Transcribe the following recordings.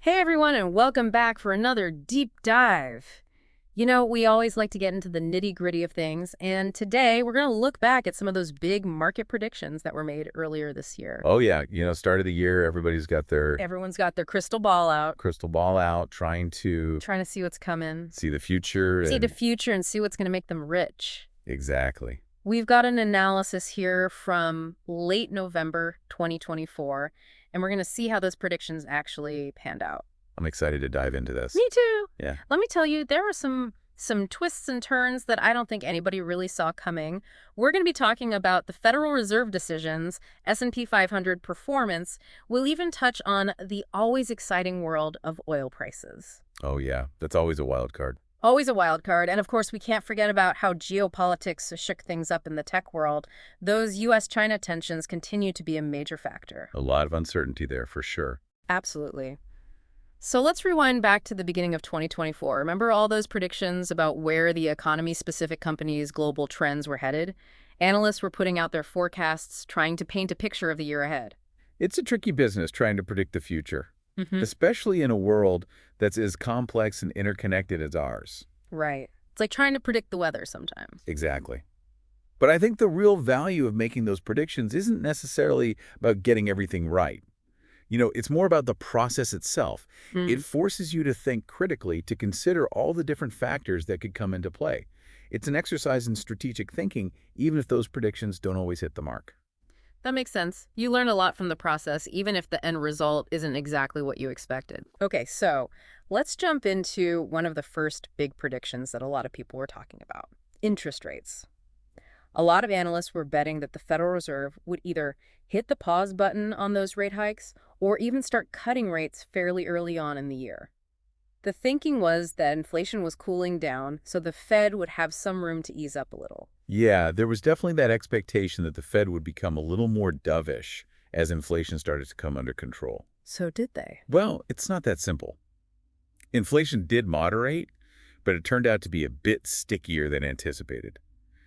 Hey everyone, and welcome back for another deep dive. We always like to get into the nitty-gritty of things, and today we're going to look back at some of those big market predictions that were made earlier this year. Oh yeah, start of the year, everybody's got their Everyone's got their crystal ball out, crystal ball out, trying to trying to see what's coming, see the future see the and future, and see what's going to make them rich. exactly. We've got an analysis here from late November 2024, and we're going to see how those predictions actually panned out. I'm excited to dive into this. Me too. Yeah. Let me tell you, there were some twists and turns that I don't think anybody really saw coming. We're going to be talking about the Federal Reserve decisions, S&P 500 performance. We'll even touch on the always exciting world of oil prices. Oh yeah, that's always a wild card. Always a wild card. And of course, we can't forget about how geopolitics shook things up in the tech world. Those U.S.-China tensions continue to be a major factor. A lot of uncertainty there for sure. Absolutely. So let's rewind back to the beginning of 2024. Remember all those predictions about where the economy-specific companies' global trends were headed? Analysts were putting out their forecasts, trying to paint a picture of the year ahead. It's a tricky business trying to predict the future, Mm-hmm. especially in a world that's as complex and interconnected as ours. Right. It's like trying to predict the weather sometimes. Exactly. But I think the real value of making those predictions isn't necessarily about getting everything right. It's more about the process itself. It forces you to think critically, to consider all the different factors that could come into play. It's an exercise in strategic thinking, even if those predictions don't always hit the mark. That makes sense. You learn a lot from the process, even if the end result isn't exactly what you expected. Okay, so let's jump into one of the first big predictions that a lot of people were talking about: interest rates. A lot of analysts were betting that the Federal Reserve would either hit the pause button on those rate hikes or even start cutting rates fairly early on in the year. The thinking was that inflation was cooling down, so the Fed would have some room to ease up a little. Yeah, there was definitely that expectation that the Fed would become a little more dovish as inflation started to come under control. So did they? Well, it's not that simple. Inflation did moderate, but it turned out to be a bit stickier than anticipated,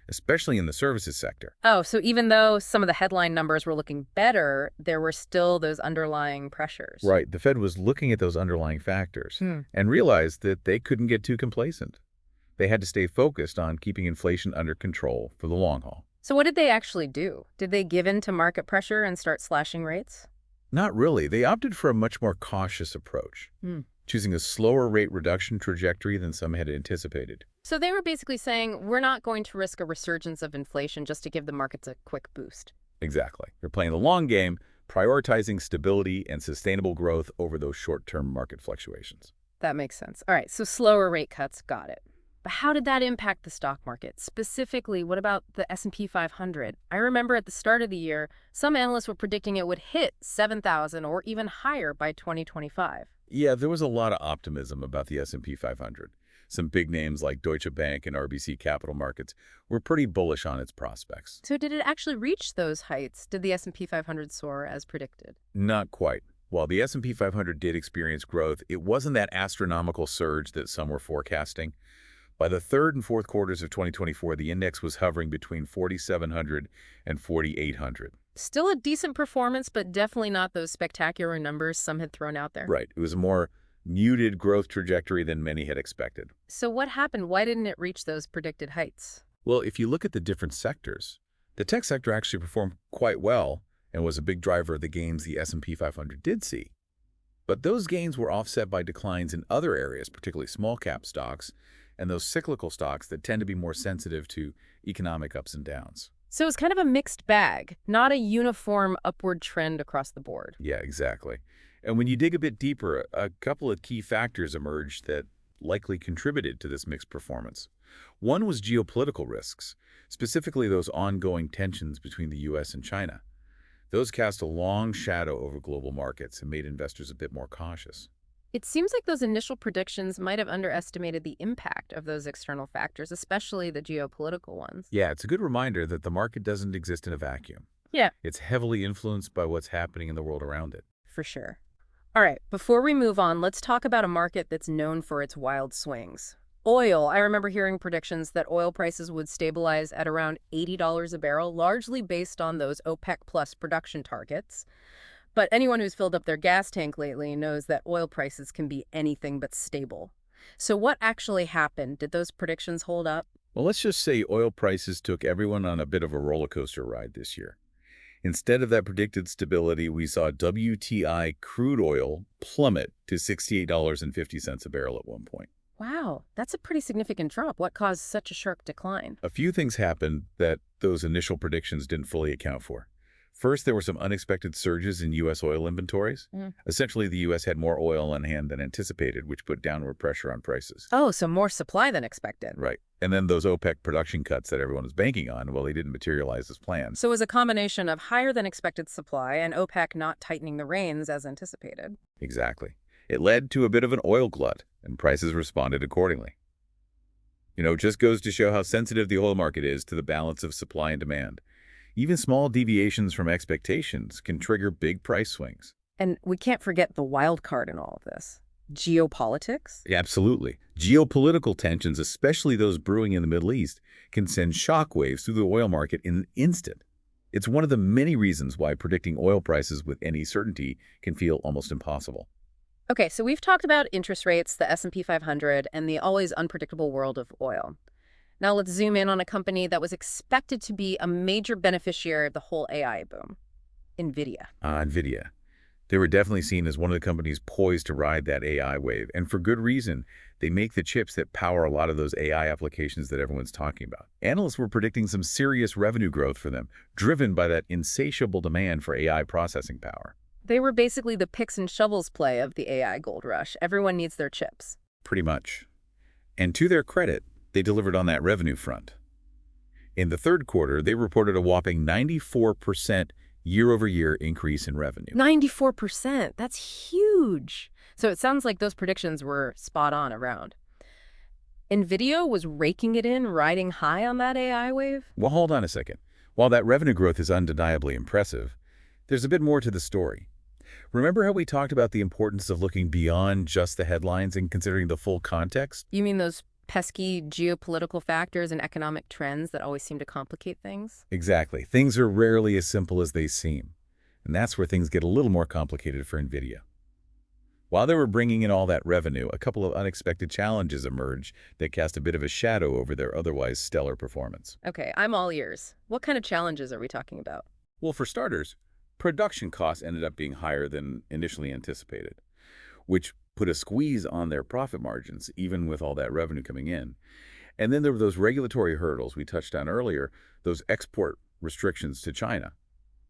especially in the services sector. Oh, so even though some of the headline numbers were looking better, there were still those underlying pressures. Right, the Fed was looking at those underlying factors Hmm. and realized that they couldn't get too complacent. They had to stay focused on keeping inflation under control for the long haul. So what did they actually do? Did they give in to market pressure and start slashing rates? Not really. They opted for a much more cautious approach, Hmm. choosing a slower rate reduction trajectory than some had anticipated. So they were basically saying, we're not going to risk a resurgence of inflation just to give the markets a quick boost. Exactly. They're playing the long game, prioritizing stability and sustainable growth over those short-term market fluctuations. That makes sense. All right, so slower rate cuts, got it. But how did that impact the stock market? Specifically, what about the S&P 500? I remember at the start of the year, some analysts were predicting it would hit 7,000 or even higher by 2025. Yeah, there was a lot of optimism about the S&P 500. Some big names like Deutsche Bank and RBC Capital Markets were pretty bullish on its prospects. So did it actually reach those heights? Did the S&P 500 soar as predicted? Not quite. While the S&P 500 did experience growth, it wasn't that astronomical surge that some were forecasting. By the third and fourth quarters of 2024, the index was hovering between 4,700 and 4,800. Still a decent performance, but definitely not those spectacular numbers some had thrown out there. Right. It was a more muted growth trajectory than many had expected. So what happened? Why didn't it reach those predicted heights? Well, if you look at the different sectors, the tech sector actually performed quite well and was a big driver of the gains the S&P 500 did see. But those gains were offset by declines in other areas, particularly small-cap stocks and those cyclical stocks that tend to be more sensitive to economic ups and downs. So it's kind of a mixed bag, not a uniform upward trend across the board. Yeah, exactly. And when you dig a bit deeper, a couple of key factors emerged that likely contributed to this mixed performance. One was geopolitical risks, specifically those ongoing tensions between the U.S. and China. Those cast a long shadow over global markets and made investors a bit more cautious. It seems like those initial predictions might have underestimated the impact of those external factors, especially the geopolitical ones. Yeah, it's a good reminder that the market doesn't exist in a vacuum. Yeah, It's heavily influenced by what's happening in the world around it. for sure. All right, before we move on, let's talk about a market that's known for its wild swings. Oil. I remember hearing predictions that oil prices would stabilize at around $80 a barrel, largely based on those OPEC plus production targets. But anyone who's filled up their gas tank lately knows that oil prices can be anything but stable. So what actually happened? Did those predictions hold up? Well, let's just say oil prices took everyone on a bit of a roller coaster ride this year. Instead of that predicted stability, we saw WTI crude oil plummet to $68.50 a barrel at one point. Wow, that's a pretty significant drop. What caused such a sharp decline? A few things happened that those initial predictions didn't fully account for. First, there were some unexpected surges in U.S. oil inventories. Essentially, the U.S. had more oil on hand than anticipated, which put downward pressure on prices. Oh, so more supply than expected. Right. And then those OPEC production cuts that everyone was banking on, well, they didn't materialize as planned. So it was a combination of higher than expected supply and OPEC not tightening the reins as anticipated. Exactly. It led to a bit of an oil glut, and prices responded accordingly. It just goes to show how sensitive the oil market is to the balance of supply and demand. Even small deviations from expectations can trigger big price swings. And we can't forget the wild card in all of this. Geopolitics? Yeah, absolutely. Geopolitical tensions, especially those brewing in the Middle East, can send shockwaves through the oil market in an instant. It's one of the many reasons why predicting oil prices with any certainty can feel almost impossible. Okay, so we've talked about interest rates, the S&P 500, and the always unpredictable world of oil. Now let's zoom in on a company that was expected to be a major beneficiary of the whole AI boom, Nvidia. Nvidia. They were definitely seen as one of the companies poised to ride that AI wave, and for good reason. They make the chips that power a lot of those AI applications that everyone's talking about. Analysts were predicting some serious revenue growth for them, driven by that insatiable demand for AI processing power. They were basically the picks and shovels play of the AI gold rush. Everyone needs their chips. Pretty much. And to their credit, they delivered on that revenue front. In the third quarter, they reported a whopping 94% year-over-year increase in revenue. 94%. That's huge. So it sounds like those predictions were spot on around. Nvidia was raking it in, riding high on that AI wave? Well, hold on a second. While that revenue growth is undeniably impressive, there's a bit more to the story. Remember how we talked about the importance of looking beyond just the headlines and considering the full context? You mean those pesky geopolitical factors and economic trends that always seem to complicate things? Exactly. Things are rarely as simple as they seem. And that's where things get a little more complicated for Nvidia. While they were bringing in all that revenue, a couple of unexpected challenges emerged that cast a bit of a shadow over their otherwise stellar performance. Okay, I'm all ears. What kind of challenges are we talking about? Well, for starters, production costs ended up being higher than initially anticipated, which put a squeeze on their profit margins, even with all that revenue coming in. And then there were those regulatory hurdles we touched on earlier, those export restrictions to China.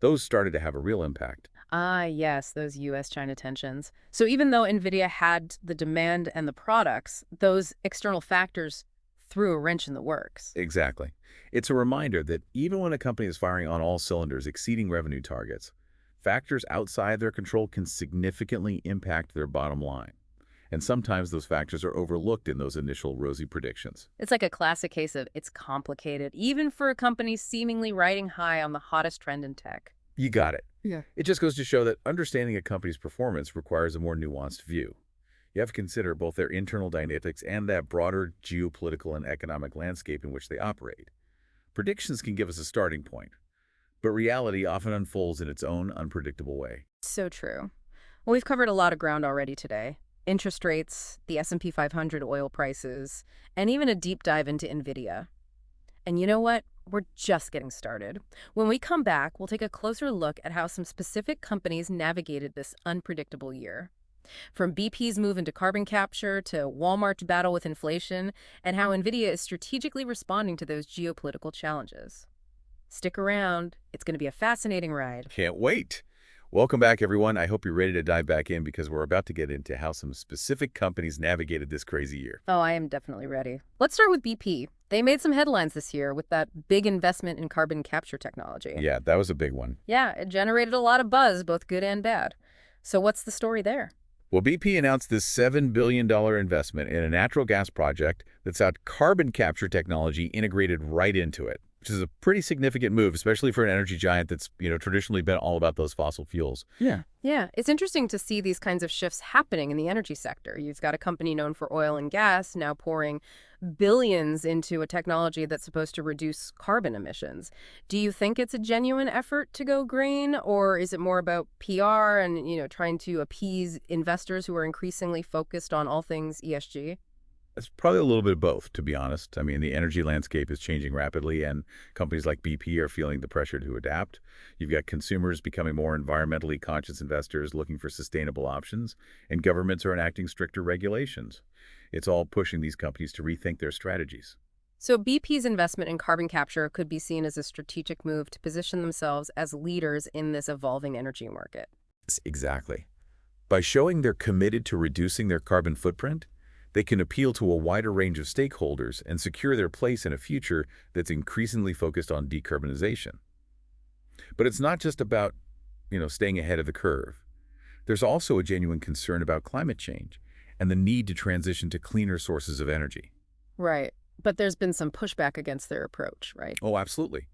Those started to have a real impact. Ah, yes, those U.S.-China tensions. So even though Nvidia had the demand and the products, those external factors threw a wrench in the works. Exactly. It's a reminder that even when a company is firing on all cylinders, exceeding revenue targets, factors outside their control can significantly impact their bottom line. And sometimes those factors are overlooked in those initial rosy predictions. It's like a classic case of it's complicated, even for a company seemingly riding high on the hottest trend in tech. You got it. Yeah. It just goes to show that understanding a company's performance requires a more nuanced view. You have to consider both their internal dynamics and that broader geopolitical and economic landscape in which they operate. Predictions can give us a starting point, but reality often unfolds in its own unpredictable way. So true. Well, we've covered a lot of ground already today. Interest rates, the S&P 500 oil prices, and even a deep dive into Nvidia. And you know what? We're just getting started. When we come back, we'll take a closer look at how some specific companies navigated this unpredictable year. From BP's move into carbon capture to Walmart's battle with inflation, and how Nvidia is strategically responding to those geopolitical challenges. Stick around. It's going to be a fascinating ride. Can't wait. Welcome back, everyone. I hope you're ready to dive back in because we're about to get into how some specific companies navigated this crazy year. Oh, I am definitely ready. Let's start with BP. They made some headlines this year with that big investment in carbon capture technology. Yeah, that was a big one. Yeah, it generated a lot of buzz, both good and bad. So what's the story there? Well, BP announced this $7 billion investment in a natural gas project that's got carbon capture technology integrated right into it. which is a pretty significant move, especially for an energy giant that's, traditionally been all about those fossil fuels. Yeah. Yeah, it's interesting to see these kinds of shifts happening in the energy sector. You've got a company known for oil and gas now pouring billions into a technology that's supposed to reduce carbon emissions. Do you think it's a genuine effort to go green, or is it more about PR and, trying to appease investors who are increasingly focused on all things ESG? It's probably a little bit of both, to be honest. I mean, the energy landscape is changing rapidly, and companies like BP are feeling the pressure to adapt. You've got consumers becoming more environmentally conscious investors looking for sustainable options, and governments are enacting stricter regulations. It's all pushing these companies to rethink their strategies. So BP's investment in carbon capture could be seen as a strategic move to position themselves as leaders in this evolving energy market. Yes, exactly. By showing they're committed to reducing their carbon footprint, they can appeal to a wider range of stakeholders and secure their place in a future that's increasingly focused on decarbonization. But it's not just about, staying ahead of the curve. There's also a genuine concern about climate change and the need to transition to cleaner sources of energy. Right. But there's been some pushback against their approach, right? Oh, absolutely.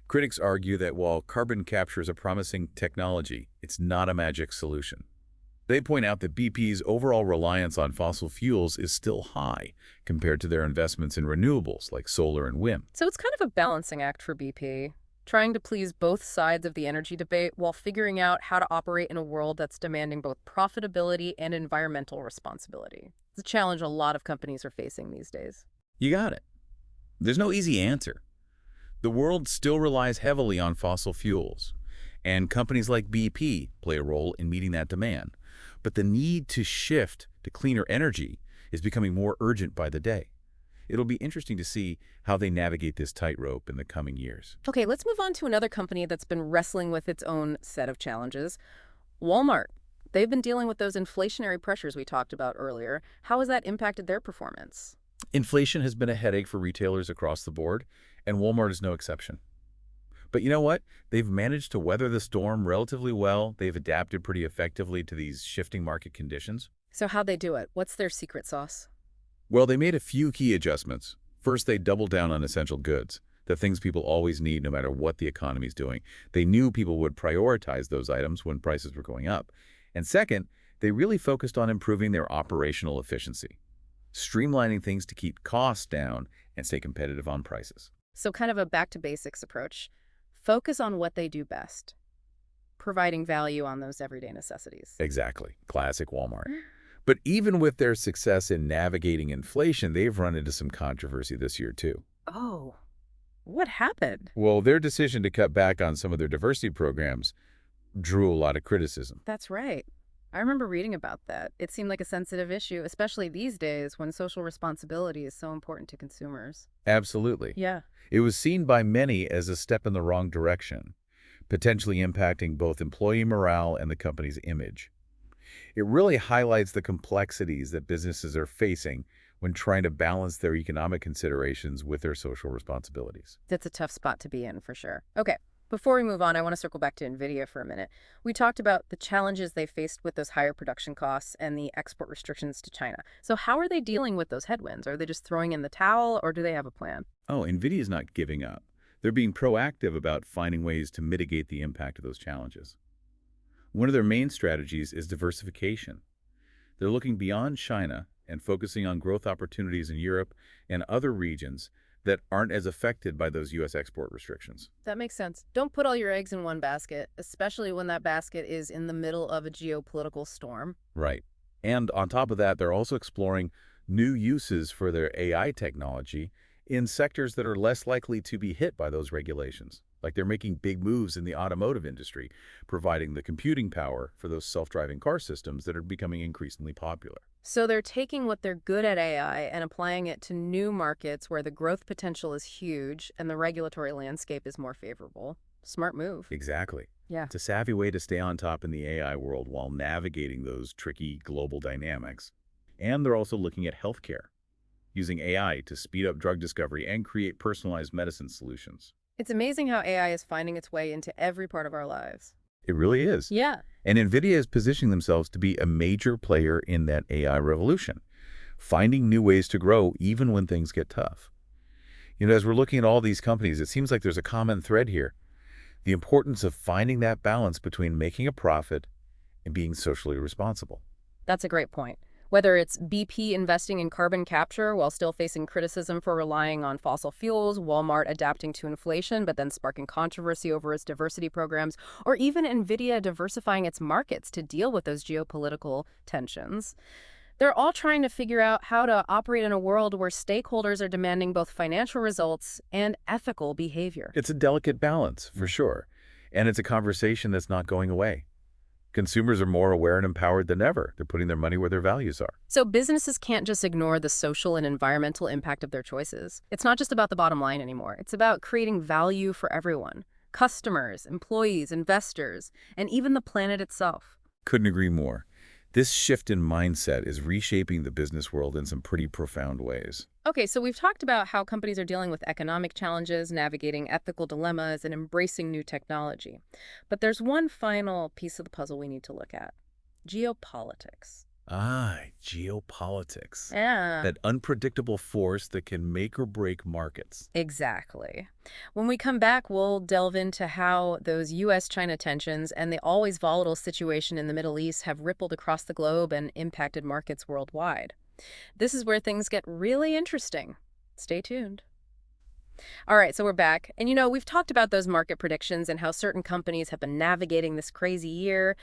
Critics argue that while carbon capture is a promising technology, it's not a magic solution. They point out that BP's overall reliance on fossil fuels is still high compared to their investments in renewables like solar and wind. So it's kind of a balancing act for BP, trying to please both sides of the energy debate while figuring out how to operate in a world that's demanding both profitability and environmental responsibility. It's a challenge a lot of companies are facing these days. You got it. There's no easy answer. The world still relies heavily on fossil fuels, and companies like BP play a role in meeting that demand. But the need to shift to cleaner energy is becoming more urgent by the day. It'll be interesting to see how they navigate this tightrope in the coming years. Okay, let's move on to another company that's been wrestling with its own set of challenges. Walmart. They've been dealing with those inflationary pressures we talked about earlier. How has that impacted their performance? Inflation has been a headache for retailers across the board, and Walmart is no exception. But you know what? They've managed to weather the storm relatively well. They've adapted pretty effectively to these shifting market conditions. So how'd they do it? What's their secret sauce? Well, they made a few key adjustments. First, they doubled down on essential goods, the things people always need no matter what the economy's doing. They knew people would prioritize those items when prices were going up. And second, they really focused on improving their operational efficiency, streamlining things to keep costs down and stay competitive on prices. So kind of a back to basics approach. Focus on what they do best, providing value on those everyday necessities. Exactly. Classic Walmart. But even with their success in navigating inflation, they've run into some controversy this year, too. Oh, what happened? Well, their decision to cut back on some of their diversity programs drew a lot of criticism. That's right. I remember reading about that. It seemed like a sensitive issue, especially these days when social responsibility is so important to consumers. Absolutely. Yeah. It was seen by many as a step in the wrong direction, potentially impacting both employee morale and the company's image. It really highlights the complexities that businesses are facing when trying to balance their economic considerations with their social responsibilities. That's a tough spot to be in for sure. Okay. Before we move on, I want to circle back to Nvidia for a minute. We talked about the challenges they faced with those higher production costs and the export restrictions to China. So how are they dealing with those headwinds? Are they just throwing in the towel, or do they have a plan? Oh, Nvidia is not giving up. They're being proactive about finding ways to mitigate the impact of those challenges. One of their main strategies is diversification. They're looking beyond China and focusing on growth opportunities in Europe and other regions that aren't as affected by those U.S. export restrictions. That makes sense. Don't put all your eggs in one basket, especially when that basket is in the middle of a geopolitical storm. Right. And on top of that, they're also exploring new uses for their AI technology in sectors that are less likely to be hit by those regulations. Like they're making big moves in the automotive industry, providing the computing power for those self-driving car systems that are becoming increasingly popular. So they're taking what they're good at AI and applying it to new markets where the growth potential is huge and the regulatory landscape is more favorable. Smart move. Exactly. Yeah. It's a savvy way to stay on top in the AI world while navigating those tricky global dynamics. And they're also looking at healthcare, using AI to speed up drug discovery and create personalized medicine solutions. It's amazing how AI is finding its way into every part of our lives. It really is. Yeah. And Nvidia is positioning themselves to be a major player in that AI revolution, finding new ways to grow even when things get tough. As we're looking at all these companies, it seems like there's a common thread here. The importance of finding that balance between making a profit and being socially responsible. That's a great point. Whether it's BP investing in carbon capture while still facing criticism for relying on fossil fuels, Walmart adapting to inflation but then sparking controversy over its diversity programs, or even Nvidia diversifying its markets to deal with those geopolitical tensions. They're all trying to figure out how to operate in a world where stakeholders are demanding both financial results and ethical behavior. It's a delicate balance, for sure. And it's a conversation that's not going away. Consumers are more aware and empowered than ever. They're putting their money where their values are. So businesses can't just ignore the social and environmental impact of their choices. It's not just about the bottom line anymore. It's about creating value for everyone: customers, employees, investors, and even the planet itself. Couldn't agree more. This shift in mindset is reshaping the business world in some pretty profound ways. Okay, so we've talked about how companies are dealing with economic challenges, navigating ethical dilemmas, and embracing new technology. But there's one final piece of the puzzle we need to look at: geopolitics. Geopolitics. Yeah. That unpredictable force that can make or break markets. Exactly. When we come back, we'll delve into how those U.S.-China tensions and the always volatile situation in the Middle East have rippled across the globe and impacted markets worldwide. This is where things get really interesting. Stay tuned. All right, so we're back. And we've talked about those market predictions and how certain companies have been navigating this crazy year.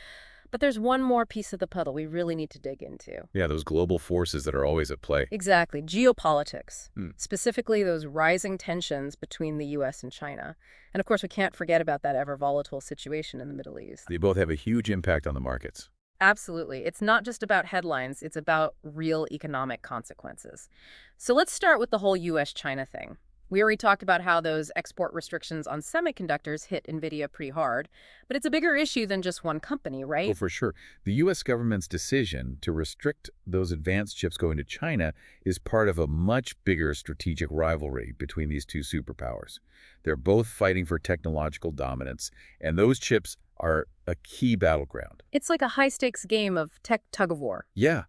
But there's one more piece of the puzzle we really need to dig into. Yeah, those global forces that are always at play. Exactly. Geopolitics, Hmm. specifically those rising tensions between the U.S. and China. And of course, we can't forget about that ever volatile situation in the Middle East. They both have a huge impact on the markets. Absolutely. It's not just about headlines, it's about real economic consequences. So let's start with the whole U.S.-China thing. We already talked about how those export restrictions on semiconductors hit Nvidia pretty hard, but it's a bigger issue than just one company, Oh, right? for sure. The U.S. government's decision to restrict those advanced chips going to China is part of a much bigger strategic rivalry between these two superpowers. They're both fighting for technological dominance, and those chips are a key battleground. It's like a high-stakes game of tech tug-of-war. Yeah,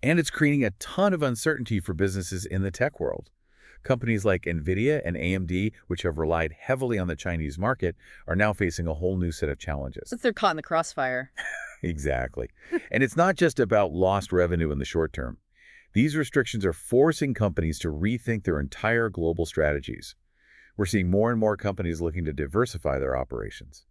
and it's creating a ton of uncertainty for businesses in the tech world. Companies like Nvidia and AMD, which have relied heavily on the Chinese market, are now facing a whole new set of challenges. Since they're caught in the crossfire. Exactly. And it's not just about lost revenue in the short term. These restrictions are forcing companies to rethink their entire global strategies. We're seeing more and more companies looking to diversify their operations,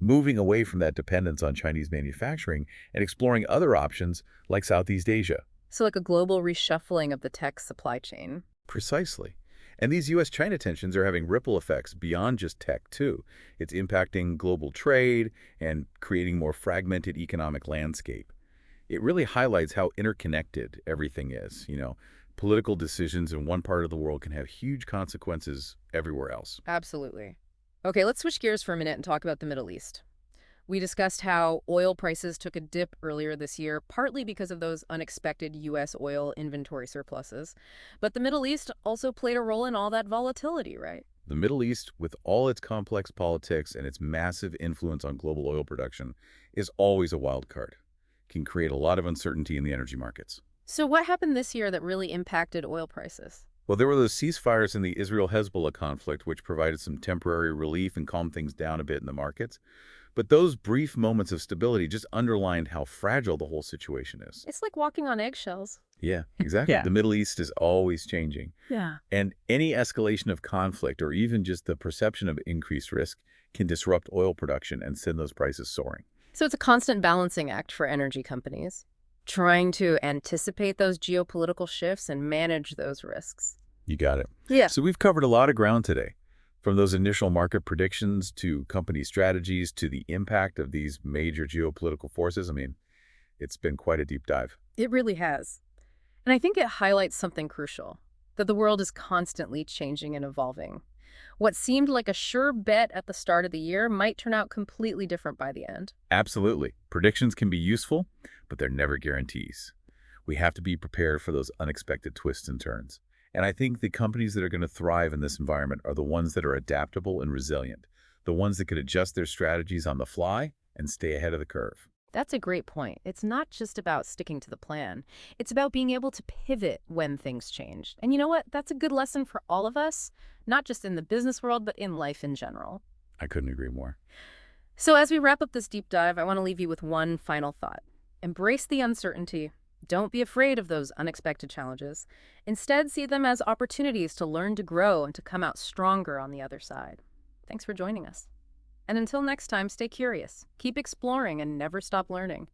moving away from that dependence on Chinese manufacturing and exploring other options like Southeast Asia. So like a global reshuffling of the tech supply chain. Precisely. And these U.S.-China tensions are having ripple effects beyond just tech, too. It's impacting global trade and creating more fragmented economic landscape. It really highlights how interconnected everything is. Political decisions in one part of the world can have huge consequences everywhere else. Absolutely. Okay, let's switch gears for a minute and talk about the Middle East. We discussed how oil prices took a dip earlier this year, partly because of those unexpected U.S. oil inventory surpluses. But the Middle East also played a role in all that volatility, right? The Middle East, with all its complex politics and its massive influence on global oil production, is always a wild card. Can create a lot of uncertainty in the energy markets. So what happened this year that really impacted oil prices? Well, there were those ceasefires in the Israel-Hezbollah conflict, which provided some temporary relief and calmed things down a bit in the markets. But those brief moments of stability just underlined how fragile the whole situation is. It's like walking on eggshells. Yeah, exactly. Yeah. The Middle East is always changing. Yeah. And any escalation of conflict or even just the perception of increased risk can disrupt oil production and send those prices soaring. So it's a constant balancing act for energy companies, trying to anticipate those geopolitical shifts and manage those risks. You got it. Yeah. So we've covered a lot of ground today, from those initial market predictions to company strategies to the impact of these major geopolitical forces. It's been quite a deep dive. It really has. And I think it highlights something crucial, that the world is constantly changing and evolving. What seemed like a sure bet at the start of the year might turn out completely different by the end. Absolutely. Predictions can be useful, but they're never guarantees. We have to be prepared for those unexpected twists and turns. And I think the companies that are going to thrive in this environment are the ones that are adaptable and resilient, the ones that can adjust their strategies on the fly and stay ahead of the curve. That's a great point. It's not just about sticking to the plan. It's about being able to pivot when things change. And you know what? That's a good lesson for all of us, not just in the business world, but in life in general. I couldn't agree more. So as we wrap up this deep dive, I want to leave you with one final thought. Embrace the uncertainty. Don't be afraid of those unexpected challenges. Instead, see them as opportunities to learn to grow and to come out stronger on the other side. Thanks for joining us. And until next time, stay curious, keep exploring, and never stop learning.